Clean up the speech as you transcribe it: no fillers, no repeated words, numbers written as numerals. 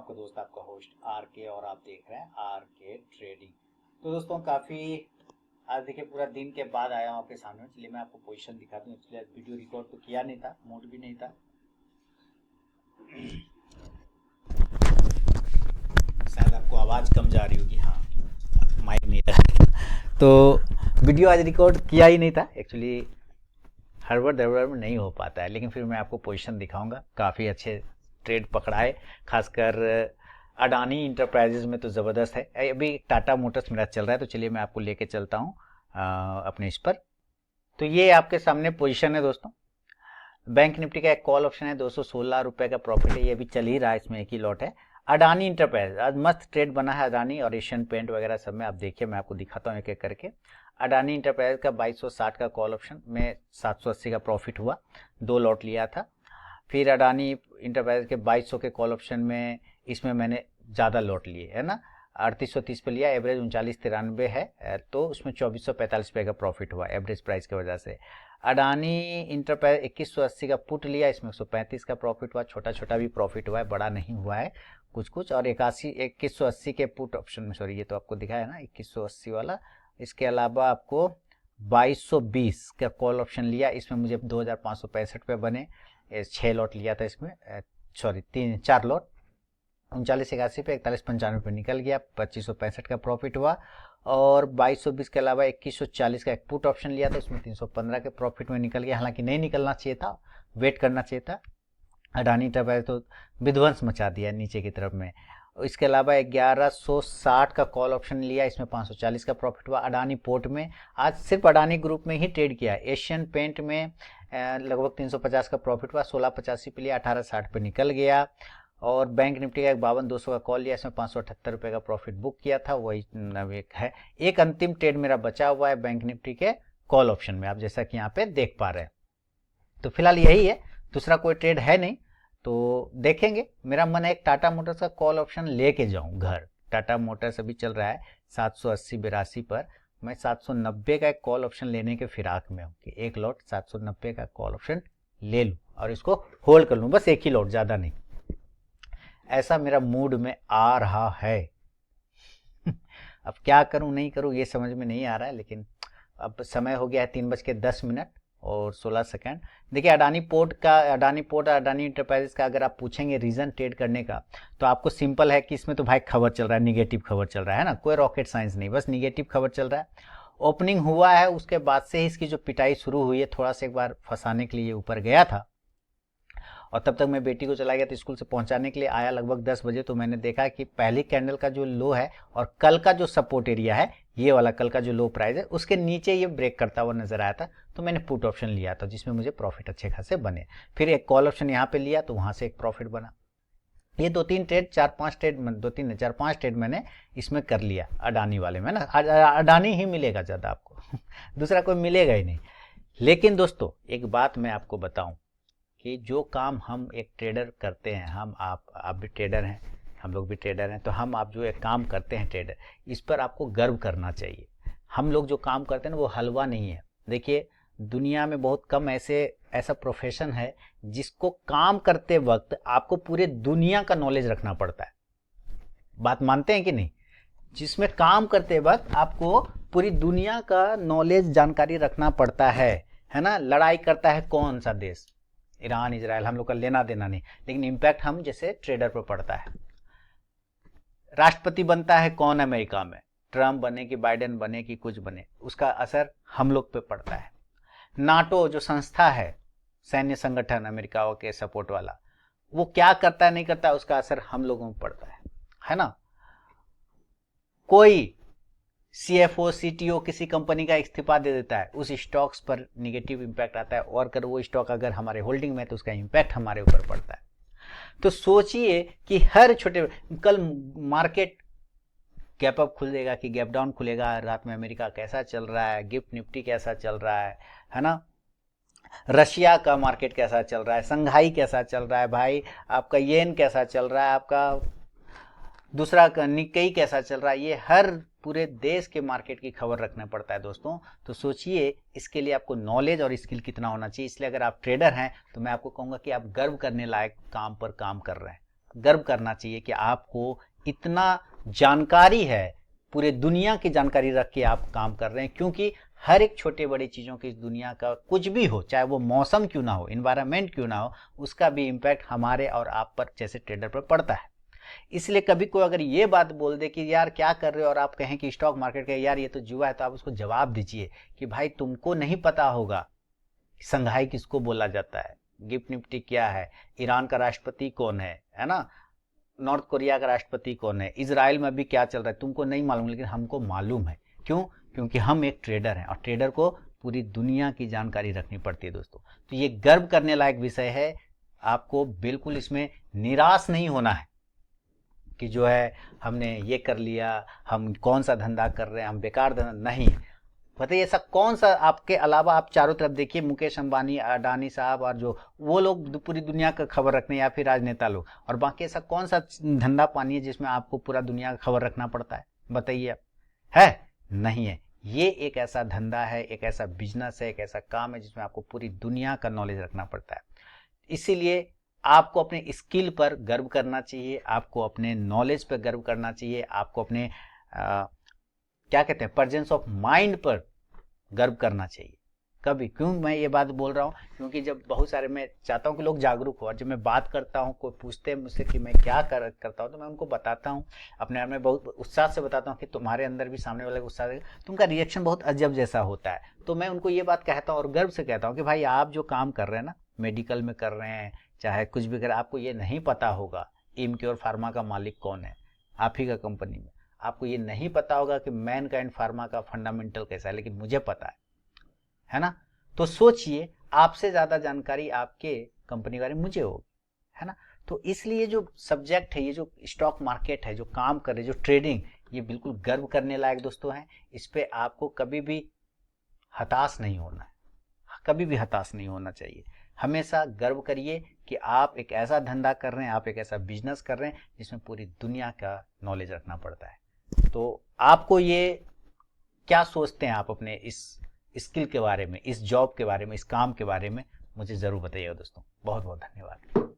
आपका दोस्त आपका होस्ट आर के और आप देख रहे हैं आर के ट्रेडिंग। तो दोस्तों काफ़ी आज देखिए पूरा दिन के बाद आया हूँ आपके सामने। चलिए मैं आपको पोजीशन दिखा दूँ। इसलिए वीडियो रिकॉर्ड तो किया नहीं था, मूड भी नहीं था। शायद आपको आवाज़ कम जा रही होगी। हाँ, माइक नहीं लगा तो वीडियो आज रिकॉर्ड किया ही नहीं था एक्चुअली। हड़बड़ दड़बड़ में नहीं हो पाता है, लेकिन फिर मैं आपको पोजीशन दिखाऊंगा। काफ़ी अच्छे ट्रेड पकड़ाए, खासकर अडानी इंटरप्राइजेज में तो ज़बरदस्त है। अभी टाटा मोटर्स मेरा चल रहा है, तो चलिए मैं आपको लेके चलता हूँ अपने इस पर। तो ये आपके सामने पोजीशन है दोस्तों। बैंक निफ्टी का एक कॉल ऑप्शन है, 216 रुपये का प्रॉफिट है। ये अभी चल ही रहा है, इसमें एक ही लॉट है। अडानी इंटरप्राइज आज मस्त ट्रेड बना है। अडानी और एशियन पेंट वगैरह सब में आप देखिए, मैं आपको दिखाता हूँ एक एक करके। अडानी इंटरप्राइज का 2260 का कॉल ऑप्शन में 780 का प्रॉफिट हुआ, 2 लॉट लिया था। फिर अडानी इंटरप्राइज के 2200 के कॉल ऑप्शन में इसमें मैंने ज़्यादा लॉट लिए है ना, 3830 पे लिया। एवरेज 3993 है, तो उसमें 2445 रुपये का प्रॉफिट हुआ एवरेज प्राइस की वजह से। अडानी इंटरप्राइज 2180 का पुट लिया, इसमें 135 का प्रॉफिट हुआ। छोटा छोटा भी प्रॉफिट हुआ है, बड़ा नहीं हुआ है कुछ कुछ। और 2180 के पुट ऑप्शन में, सॉरी ये तो आपको दिखाया ना 2180 वाला। इसके अलावा आपको 2220 का कॉल ऑप्शन लिया, इसमें मुझे 2565 रुपये बने। 6 लॉट लिया था इसमें, सॉरी 4 लॉट। 3981 पे 4195 पे निकल गया, 2565 का प्रॉफिट हुआ। और 2220 के अलावा 2140 का एक पुट ऑप्शन लिया था, उसमें 315 के प्रॉफिट में निकल गया। हालांकि नहीं निकलना चाहिए था, वेट करना चाहिए था। अडानी टर्बाइन तो विध्वंस मचा दिया नीचे की तरफ में। इसके अलावा 1160 का कॉल ऑप्शन लिया, इसमें 540 का प्रॉफिट हुआ। अडानी पोर्ट में आज सिर्फ अडानी ग्रुप में ही ट्रेड किया। एशियन पेंट में लगभग 350 का प्रॉफिट हुआ, 1685 पे लिया, 1860 पे निकल गया। और बैंक निफ्टी का 5200 का कॉल लिया, इसमें 578 रुपये का प्रॉफिट बुक किया था, वही एक है। एक अंतिम ट्रेड मेरा बचा हुआ है बैंक निफ्टी के कॉल ऑप्शन में, आप जैसा कि यहाँ पे देख पा रहे हैं। तो फिलहाल यही है, दूसरा कोई ट्रेड है नहीं। तो देखेंगे, मेरा मन है एक टाटा मोटर्स का कॉल ऑप्शन लेके जाऊं घर। टाटा मोटर्स अभी चल रहा है 780-82 पर। मैं 790 का एक कॉल ऑप्शन लेने के फिराक में हूँ कि एक लॉट 790 का कॉल ऑप्शन ले लूँ और इसको होल्ड कर लूँ, बस एक ही लॉट, ज़्यादा नहीं। ऐसा मेरा मूड में आ रहा है। अब क्या करूं नहीं करूं ये समझ में नहीं आ रहा है, लेकिन अब समय हो गया है 3:10 और 16 सेकंड। देखिए अडानी पोर्ट, अडानी इंटरप्राइजेस का अगर आप पूछेंगे रीज़न ट्रेड करने का, तो आपको सिंपल है कि इसमें तो भाई खबर चल रहा है, निगेटिव खबर चल रहा है ना, कोई रॉकेट साइंस नहीं, बस निगेटिव खबर चल रहा है। ओपनिंग हुआ है, उसके बाद से ही इसकी जो पिटाई शुरू हुई है, थोड़ा सा एक बार फंसाने के लिए ऊपर गया था। और तब तक मैं बेटी को चला गया था स्कूल से पहुंचाने के लिए, आया लगभग 10 बजे। तो मैंने देखा कि पहली कैंडल का जो लो है और कल का जो सपोर्ट एरिया है, ये वाला कल का जो लो प्राइस है, उसके नीचे ये ब्रेक करता हुआ नजर आया था। तो मैंने पुट ऑप्शन लिया था, जिसमें मुझे प्रॉफिट अच्छे खासे बने। फिर एक कॉल ऑप्शन यहाँ पे लिया, तो वहां से एक प्रॉफिट बना। ये 4-5 ट्रेड मैंने इसमें कर लिया अडानी वाले में ना। अडानी ही मिलेगा ज़्यादा आपको दूसरा कोई मिलेगा ही नहीं। लेकिन दोस्तों एक बात मैं आपको बताऊं कि जो काम हम एक ट्रेडर करते हैं, आप भी ट्रेडर हैं, हम लोग भी ट्रेडर हैं, तो आप जो एक काम करते हैं ट्रेडर, इस पर आपको गर्व करना चाहिए। हम लोग जो काम करते हैं ना, वो हलवा नहीं है। देखिए दुनिया में बहुत कम ऐसा प्रोफेशन है जिसको काम करते वक्त आपको पूरे दुनिया का नॉलेज रखना पड़ता है। बात मानते हैं कि नहीं? जिसमें काम करते वक्त आपको पूरी दुनिया का नॉलेज, जानकारी रखना पड़ता है ना। लड़ाई करता है कौन सा देश? ईरान, इजराइल, हम लोग का लेना देना नहीं, लेकिन इम्पैक्ट हम जैसे ट्रेडर पर पड़ता है। राष्ट्रपति बनता है कौन अमेरिका में? ट्रम्प बने कि बाइडेन बने कि कुछ बने, उसका असर हम लोग पे पड़ता है। नाटो जो संस्था है, सैन्य संगठन अमेरिका के सपोर्ट वाला, वो क्या करता है नहीं करता है, उसका असर हम लोगों पर पड़ता है ना। कोई CFO CTO किसी कंपनी का इस्तीफा दे देता है, उस स्टॉक्स पर निगेटिव इंपैक्ट आता है। और अगर वो स्टॉक अगर हमारे होल्डिंग में है, तो उसका इंपैक्ट हमारे ऊपर पड़ता है। तो सोचिए कि हर छोटे, कल मार्केट गैप अप खुलेगा कि गैप डाउन खुलेगा, रात में अमेरिका कैसा चल रहा है, गिफ्ट निफ्टी कैसा चल रहा है ना, रशिया का मार्केट कैसा चल रहा है, संघाई कैसा चल रहा है भाई, आपका येन कैसा चल रहा है, आपका दूसरा निक्केई कैसा चल रहा है, ये हर पूरे देश के मार्केट की खबर रखना पड़ता है दोस्तों। तो सोचिए इसके लिए आपको नॉलेज और स्किल कितना होना चाहिए। इसलिए अगर आप ट्रेडर हैं तो मैं आपको कहूँगा कि आप गर्व करने लायक काम पर काम कर रहे हैं। गर्व करना चाहिए कि आपको इतना जानकारी है, पूरे दुनिया की जानकारी रख के आप काम कर रहे हैं, क्योंकि हर एक छोटे बड़ी चीज़ों की इस दुनिया का कुछ भी हो, चाहे वो मौसम क्यों ना हो, इन्वायरमेंट क्यों ना हो, उसका भी इम्पैक्ट हमारे और आप पर जैसे ट्रेडर पर पड़ता है। इसलिए कभी कोई अगर ये बात बोल दे कि यार क्या कर रहे हो और आप कहें कि स्टॉक मार्केट का यार ये तो जुआ है, तो आप उसको जवाब दीजिए कि भाई तुमको नहीं पता होगा संघाई किसको बोला जाता है, गिफ्ट निफ्टी क्या है, ईरान का राष्ट्रपति कौन है ना, नॉर्थ कोरिया का राष्ट्रपति कौन है, इजराइल में भी क्या चल रहा है, तुमको नहीं मालूम लेकिन हमको मालूम है। क्यों? क्योंकि हम एक ट्रेडर हैं और ट्रेडर को पूरी दुनिया की जानकारी रखनी पड़ती है दोस्तों। तो ये गर्व करने लायक विषय है, आपको बिल्कुल इसमें निराश नहीं होना है कि जो है हमने ये कर लिया, हम कौन सा धंधा कर रहे हैं, हम बेकार धंधा नहीं। बताइए ऐसा कौन सा, आपके अलावा आप चारों तरफ देखिए, मुकेश अंबानी, अडानी साहब और जो वो लोग पूरी दुनिया का खबर रखते हैं, या फिर राजनेता लोग, और बाकी ऐसा कौन सा धंधा पानी है जिसमें आपको पूरा दुनिया का खबर रखना पड़ता है? बताइए आप, है? नहीं है। ये एक ऐसा धंधा है, एक ऐसा बिजनेस है, एक ऐसा काम है जिसमें आपको पूरी दुनिया का नॉलेज रखना पड़ता है। इसीलिए आपको अपने स्किल पर गर्व करना चाहिए, आपको अपने नॉलेज पर गर्व करना चाहिए, आपको अपने क्या कहते हैं, प्रेजेंस ऑफ माइंड पर गर्व करना चाहिए। कभी क्यों मैं ये बात बोल रहा हूँ? क्योंकि जब बहुत सारे, मैं चाहता हूँ कि लोग जागरूक हो, और जब मैं बात करता हूँ, कोई पूछते हैं मुझसे कि मैं क्या करता हूँ, तो मैं उनको बताता हूँ, अपने आप में बहुत उत्साह से बताता हूँ कि तुम्हारे अंदर भी सामने वाले को उत्साह है, तो उनका रिएक्शन बहुत अजब जैसा होता है। तो मैं उनको ये बात कहता हूँ और गर्व से कहता हूँ कि भाई आप जो काम कर रहे हैं ना, मेडिकल में कर रहे हैं, चाहे कुछ भी कर, आपको ये नहीं पता होगा इम्क्योर फार्मा का मालिक कौन है, आप ही का कंपनी में। आपको ये नहीं पता होगा कि मैनकाइंड फार्मा का फंडामेंटल कैसा है, लेकिन मुझे पता है ना। तो सोचिए, आपसे ज़्यादा जानकारी आपके कंपनी के बारे में मुझे होगी, है ना। तो इसलिए जो सब्जेक्ट है, ये जो स्टॉक मार्केट है, जो काम कर रहे, जो ट्रेडिंग, ये बिल्कुल गर्व करने लायक दोस्तों हैं। इस पे आपको कभी भी हताश नहीं होना है, कभी भी हताश नहीं होना चाहिए। हमेशा गर्व करिए कि आप एक ऐसा धंधा कर रहे हैं, आप एक ऐसा बिजनेस कर रहे हैं जिसमें पूरी दुनिया का नॉलेज रखना पड़ता है। तो आपको ये क्या सोचते हैं आप अपने इस स्किल के बारे में, इस जॉब के बारे में, इस काम के बारे में, मुझे ज़रूर बताइएगा दोस्तों। बहुत बहुत धन्यवाद।